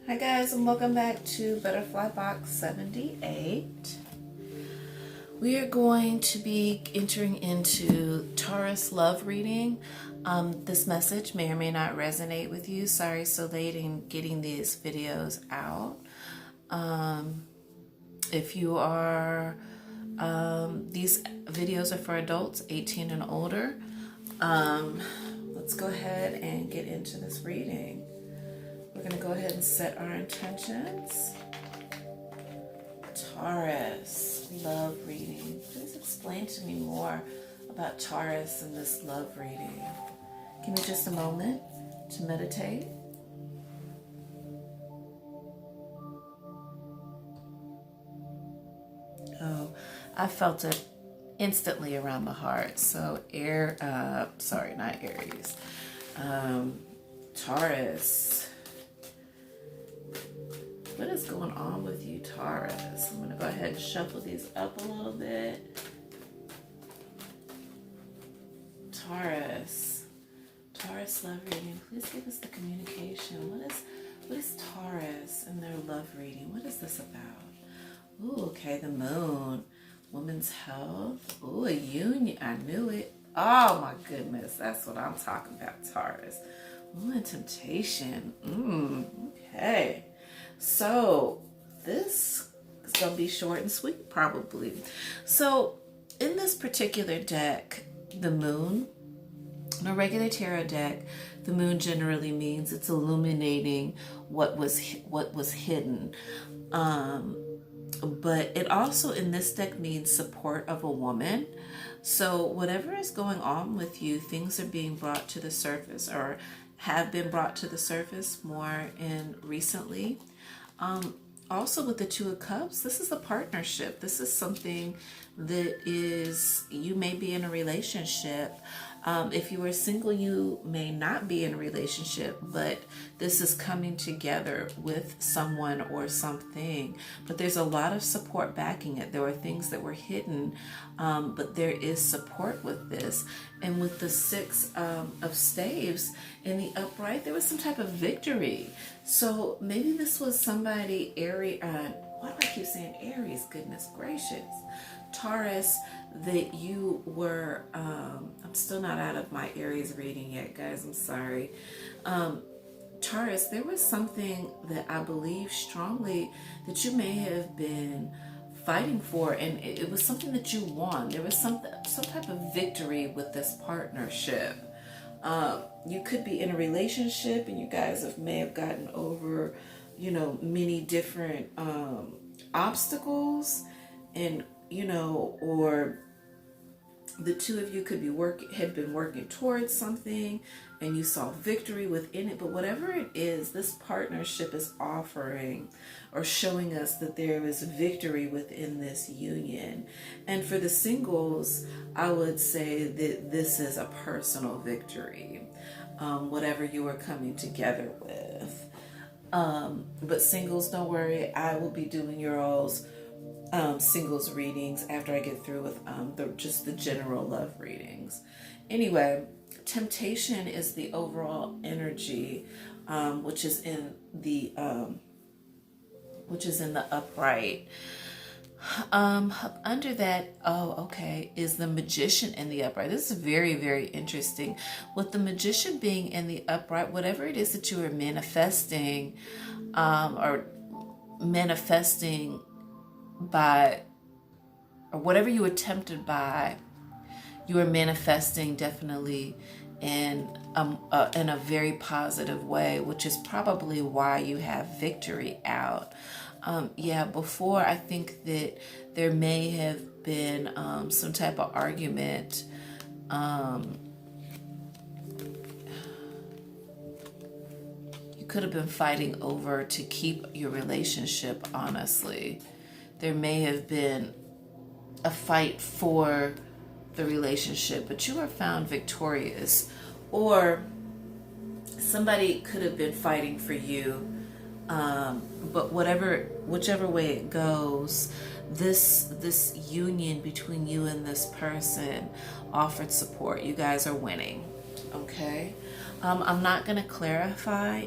Hi guys, and welcome back to Butterfly Box 78. We are going to be entering into Taurus love reading. This message may or may not resonate with you. Sorry so late in getting these videos out. If you are, these videos are for adults 18 and older. Let's go ahead and get into this reading. We're going to go ahead and set our intentions. Taurus, love reading. Please explain to me more about Taurus and this love reading. Give me just a moment to meditate. Oh, I felt it instantly around the heart. So not Aries. Taurus. What is going on with you, Taurus? I'm going to go ahead and shuffle these up a little bit. Taurus love reading. Please give us the communication. What is Taurus and their love reading? What is this about? Ooh, okay, the moon. Women's health. Ooh, a union. I knew it. Oh my goodness. That's what I'm talking about, Taurus. Ooh, and temptation. Okay. So this is going to be short and sweet, probably. So in this particular deck, the moon, in a regular tarot deck, the moon generally means it's illuminating what was hidden. But it also in this deck means support of a woman. So whatever is going on with you, things are being brought to the surface or have been brought to the surface more in recently. Also with the Two of Cups, this is a partnership. This is something that is, you may be in a relationship. If you are single, you may not be in a relationship, but this is coming together with someone or something. But there's a lot of support backing it. There were things that were hidden, but there is support with this. And with the Six of Staves in the upright, there was some type of victory. So maybe this was somebody, Aries, why do I keep saying Aries? Goodness gracious. Taurus, that you were, I'm still not out of my Aries reading yet, guys. I'm sorry. Taurus, there was something that I believe strongly that you may have been fighting for, and it was something that you won. There was some type of victory with this partnership. You could be in a relationship and you guys may have gotten over, many different obstacles, and or the two of you could be had been working towards something and you saw victory within it. But whatever it is, this partnership is offering or showing us that there is victory within this union. And for the singles, I would say that this is a personal victory, whatever you are coming together with. But singles, don't worry, I will be doing your all's singles readings after I get through with just the general love readings. Anyway, temptation is the overall energy, which is in the upright. Under that, is the Magician in the upright. This is very, very interesting. With the Magician being in the upright, whatever it is that you are manifesting, or manifesting by, or whatever you were tempted by, you are manifesting definitely in a very positive way, which is probably why you have victory out. Before, I think that there may have been some type of argument. You could have been fighting over to keep your relationship, honestly. There may have been a fight for the relationship, but you are found victorious. Or somebody could have been fighting for you, but whichever way it goes, this union between you and this person offered support. You guys are winning. Okay. I'm not going to clarify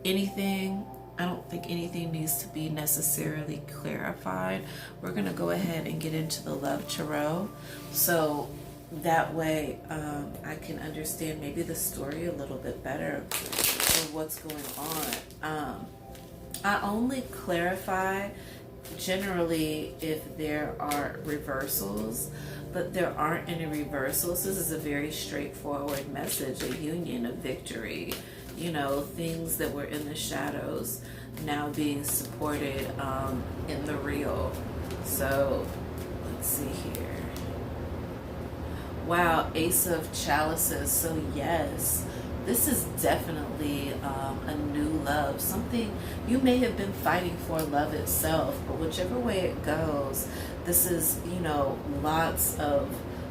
anything. I don't think anything needs to be necessarily clarified. We're going to go ahead and get into the Love Tarot. So that way I can understand maybe the story a little bit better or what's going on. I only clarify generally if there are reversals, but there aren't any reversals. This is a very straightforward message, a union, a victory, you know, things that were in the shadows now being supported in the real. So let's see here. Wow, Ace of Chalices. So yes, this is definitely a new love. Something you may have been fighting for, love itself, but whichever way it goes, this is, you know, lots of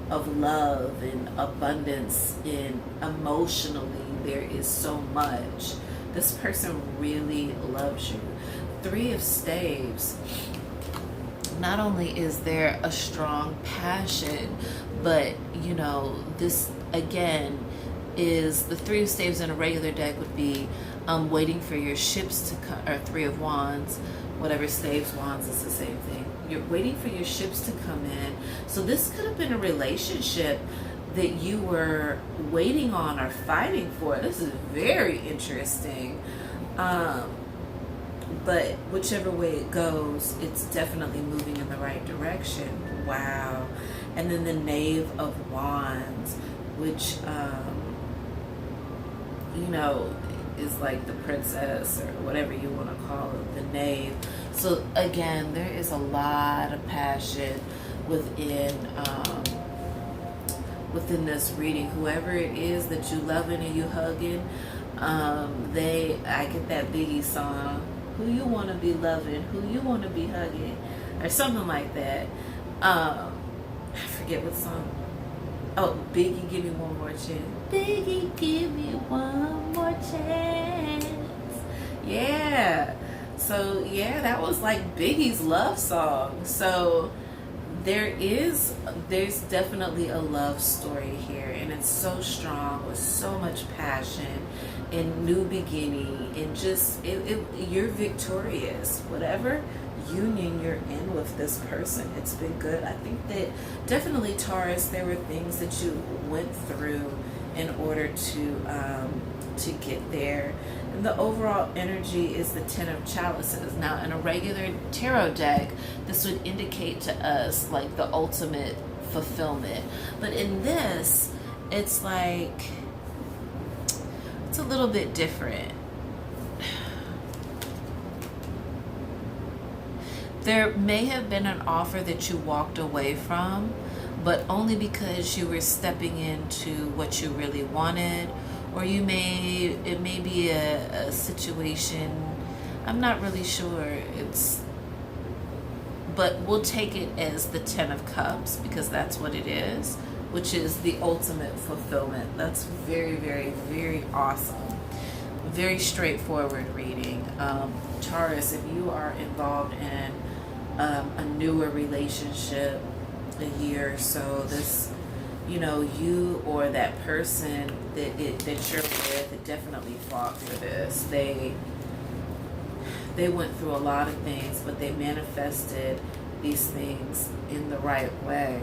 love and abundance. In emotionally, there is so much. This person really loves you. Three of Staves. Not only is there a strong passion, but you know, this again is the Three of Staves in a regular deck would be waiting for your ships to come, or Three of Wands, whatever, Staves, Wands is the same thing. You're waiting for your ships to come in. So this could have been a relationship that you were waiting on or fighting for. This is very interesting. But whichever way it goes, it's definitely moving in the right direction. Wow. And then the Knave of Wands, which, you know, is like the princess or whatever you want to call it, the knave. So again, there is a lot of passion within this reading. Whoever it is that you loving and you hugging, I get that Biggie song, who you want to be loving, who you want to be hugging, or something like that. I forget what song. Oh, Biggie, give me one more chance. Biggie, give me one more chance. Yeah. So yeah, that was like Biggie's love song. So there's definitely a love story here, and it's so strong with so much passion and new beginning, and just you're victorious. Whatever union you're in with this person, it's been good. I think that definitely, Taurus, there were things that you went through in order to get there. And the overall energy is the Ten of Chalices. Now, in a regular tarot deck, this would indicate to us like the ultimate fulfillment, but in this, it's like it's a little bit different. There may have been an offer that you walked away from, but only because you were stepping into what you really wanted, or it may be a situation, I'm not really sure, but we'll take it as the Ten of Cups, because that's what it is, which is the ultimate fulfillment. That's very, very, very awesome. Very straightforward reading. Taurus, if you are involved in a newer relationship, a year or so, this, you know, you or that person that you're with definitely fought for this. They went through a lot of things, but they manifested these things in the right way.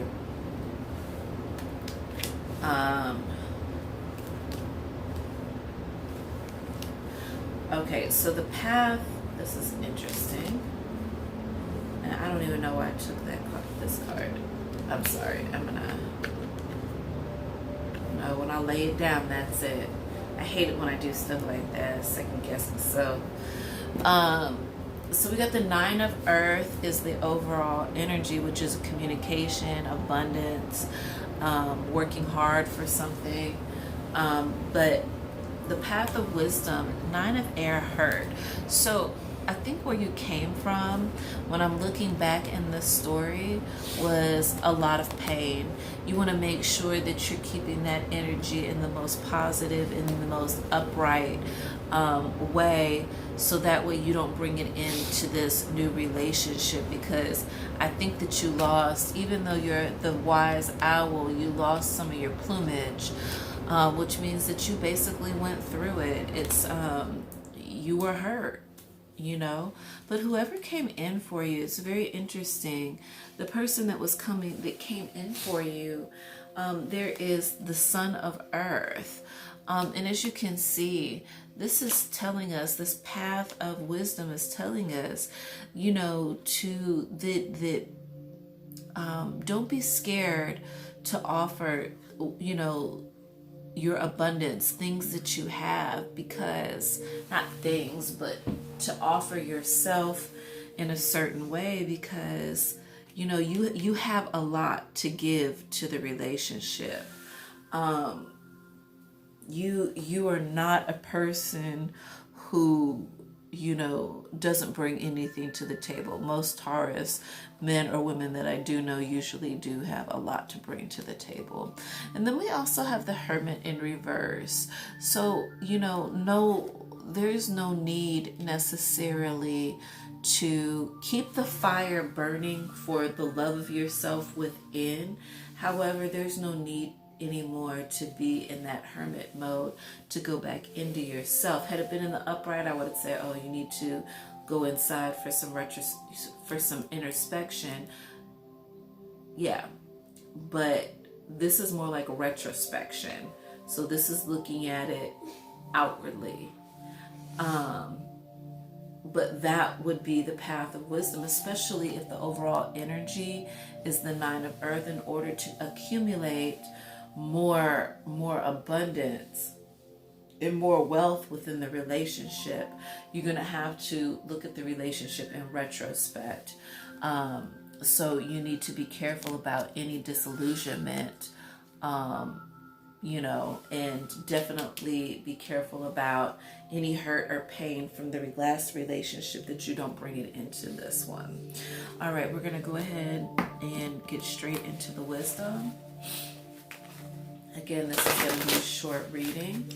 Okay, so the path, this is interesting. And I don't even know why I took this card. I'm sorry. No, when I lay it down, that's it. I hate it when I do stuff like that, second guess myself. So we got the Nine of Earth is the overall energy, which is communication, abundance, working hard for something. But the Path of Wisdom, Nine of Air, hurt. So I think where you came from, when I'm looking back in this story, was a lot of pain. You want to make sure that you're keeping that energy in the most positive, in the most upright way, so that way you don't bring it into this new relationship, because I think that you lost, even though you're the wise owl, you lost some of your plumage, which means that you basically went through it. It's you were hurt, you know. But whoever came in for you, it's very interesting. The person that came in for you, there is the son of earth. And as you can see, this is telling us, this path of wisdom is telling us, you know, don't be scared to offer, you know, your abundance, things that you have, because not things, but to offer yourself in a certain way, because you know you have a lot to give to the relationship. You are not a person who, you know, doesn't bring anything to the table. Most Taurus men or women that I do know usually do have a lot to bring to the table. And then we also have the Hermit in reverse. So, you know, there's no need necessarily to keep the fire burning for the love of yourself within. However, there's no need anymore to be in that hermit mode, to go back into yourself. Had it been in the upright, I would say, oh, you need to go inside for some introspection. Yeah, but this is more like a retrospection. So this is looking at it outwardly. But that would be the path of wisdom, especially if the overall energy is the 9 of earth. In order to accumulate more abundance and more wealth within the relationship, you're going to have to look at the relationship in retrospect. So you need to be careful about any disillusionment, you know, and definitely be careful about any hurt or pain from the last relationship, that you don't bring it into this one. All right, we're going to go ahead and get straight into the wisdom. Again, this is going to be a short reading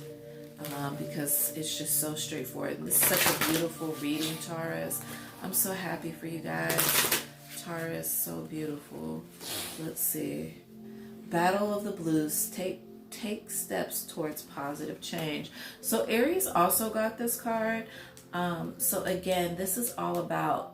because it's just so straightforward. This is such a beautiful reading, Taurus. I'm so happy for you guys. Taurus, so beautiful. Let's see. Battle of the Blues. Take steps towards positive change. So Aries also got this card. So again, this is all about,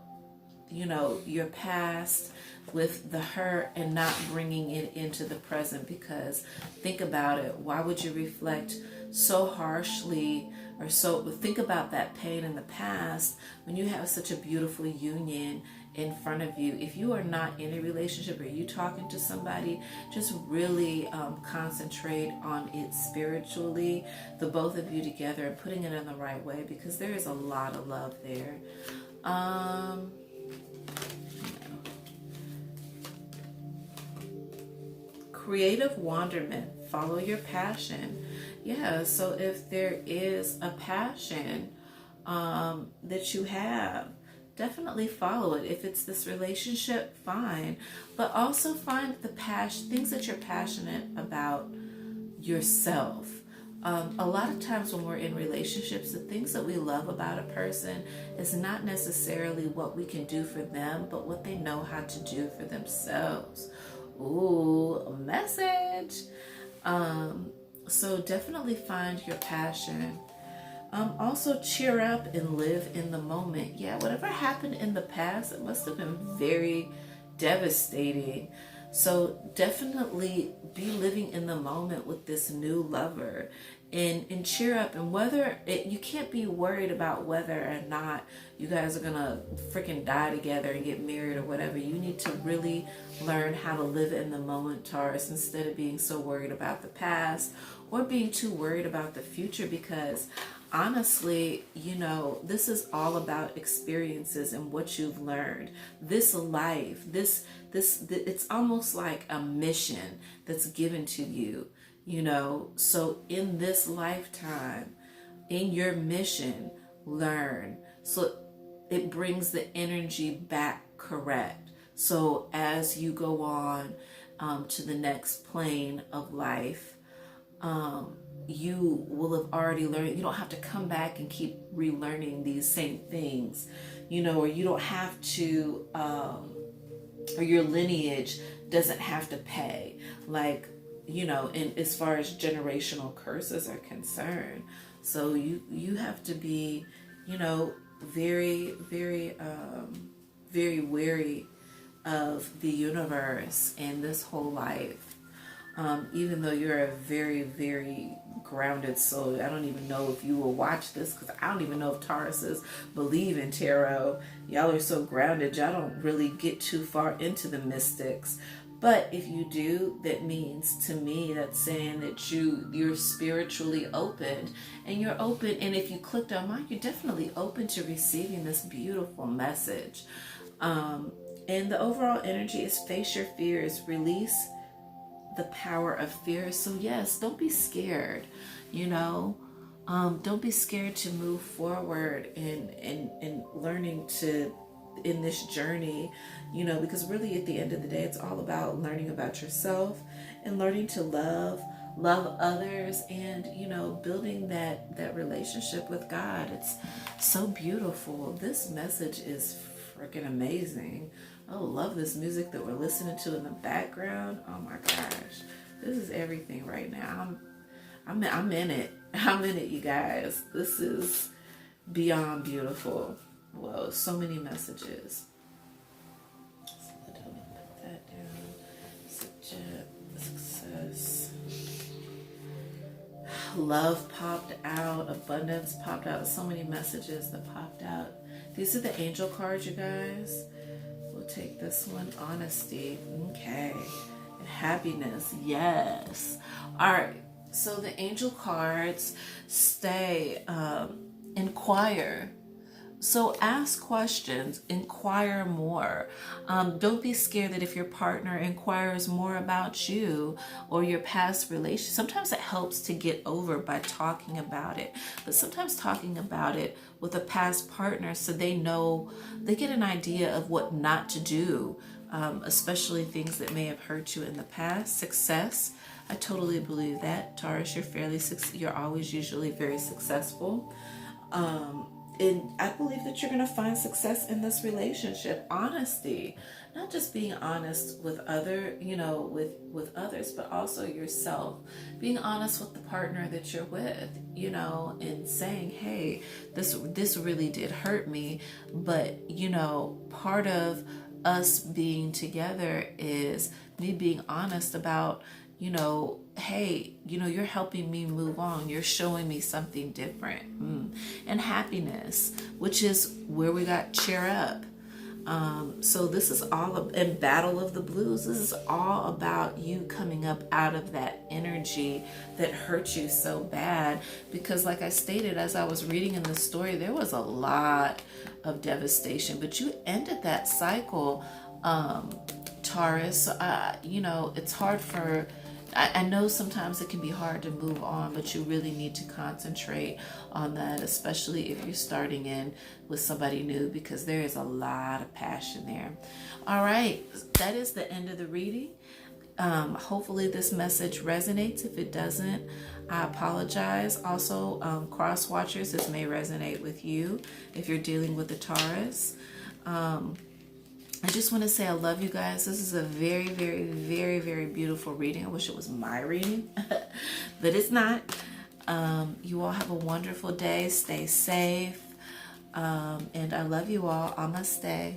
you know, your past with the hurt and not bringing it into the present. Because think about it, why would you reflect so harshly, or think about that pain in the past when you have such a beautiful union in front of you? If you are not in a relationship, or you talking to somebody, just really concentrate on it spiritually, the both of you together, and putting it in the right way, because there is a lot of love there. Creative wonderment. Follow your passion. Yeah, so if there is a passion that you have, definitely follow it. If it's this relationship, fine. But also find the things that you're passionate about yourself. A lot of times when we're in relationships, the things that we love about a person is not necessarily what we can do for them, but what they know how to do for themselves. Ooh, a message. So definitely find your passion. Also cheer up and live in the moment. Yeah, whatever happened in the past, it must have been very devastating. So definitely be living in the moment with this new lover, and cheer up. And you can't be worried about whether or not you guys are gonna freaking die together and get married or whatever. You need to really learn how to live in the moment, Taurus, instead of being so worried about the past or being too worried about the future. Because honestly, you know, this is all about experiences and what you've learned. This life, it's almost like a mission that's given to you, you know. So in this lifetime, in your mission, learn. So it brings the energy back correct. So as you go on to the next plane of life, you will have already learned. You don't have to come back and keep relearning these same things, you know, or you don't have to, or your lineage doesn't have to pay, like, you know, in as far as generational curses are concerned. So you have to be you know, very, very, very wary of the universe and this whole life. Even though you're a very, very grounded soul. I don't even know if you will watch this, because I don't even know if Tauruses believe in tarot. Y'all are so grounded, y'all don't really get too far into the mystics. But if you do, that means, to me, that's saying that you're spiritually open, and you're open. And if you clicked on mine, you're definitely open to receiving this beautiful message. And the overall energy is face your fears, release the power of fear. So yes, don't be scared, you know. Don't be scared to move forward in learning to, in this journey, you know, because really at the end of the day, it's all about learning about yourself and learning to love others, and, you know, building that relationship with God. It's so beautiful. This message is freaking amazing. Oh, love this music that we're listening to in the background. Oh my gosh, this is everything right now. I'm in it. I'm in it, you guys. This is beyond beautiful. Whoa, so many messages. So let me put that down. Success. Love popped out. Abundance popped out. So many messages that popped out. These are the angel cards, you guys. We'll take this one. Honesty. Okay. And happiness. Yes. All right. So the angel cards stay, inquire. So ask questions, inquire more. Don't be scared that if your partner inquires more about you or your past relationship, sometimes it helps to get over by talking about it. But sometimes talking about it with a past partner, so they know, they get an idea of what not to do, especially things that may have hurt you in the past. Success. I totally believe that. Taurus, you're always usually very successful. And I believe that you're going to find success in this relationship. Honesty, not just being honest with with others, but also yourself. Being honest with the partner that you're with, you know, and saying, hey, this really did hurt me, but, you know, part of us being together is me being honest about, you know, hey, you know, you're helping me move on. You're showing me something different. And happiness, which is where we got cheer up. So this is all in Battle of the Blues. This is all about you coming up out of that energy that hurt you so bad. Because like I stated, as I was reading in the story, there was a lot of devastation, but you ended that cycle, Taurus. You know, it's hard for, I know sometimes it can be hard to move on, but you really need to concentrate on that, especially if you're starting in with somebody new, because there is a lot of passion there. All right, that is the end of the reading. Hopefully this message resonates. If it doesn't, I apologize. Also, cross watchers, this may resonate with you if you're dealing with the Taurus. I just want to say I love you guys. This is a very, very, very, very beautiful reading. I wish it was my reading, but it's not. You all have a wonderful day. Stay safe. And I love you all. Namaste.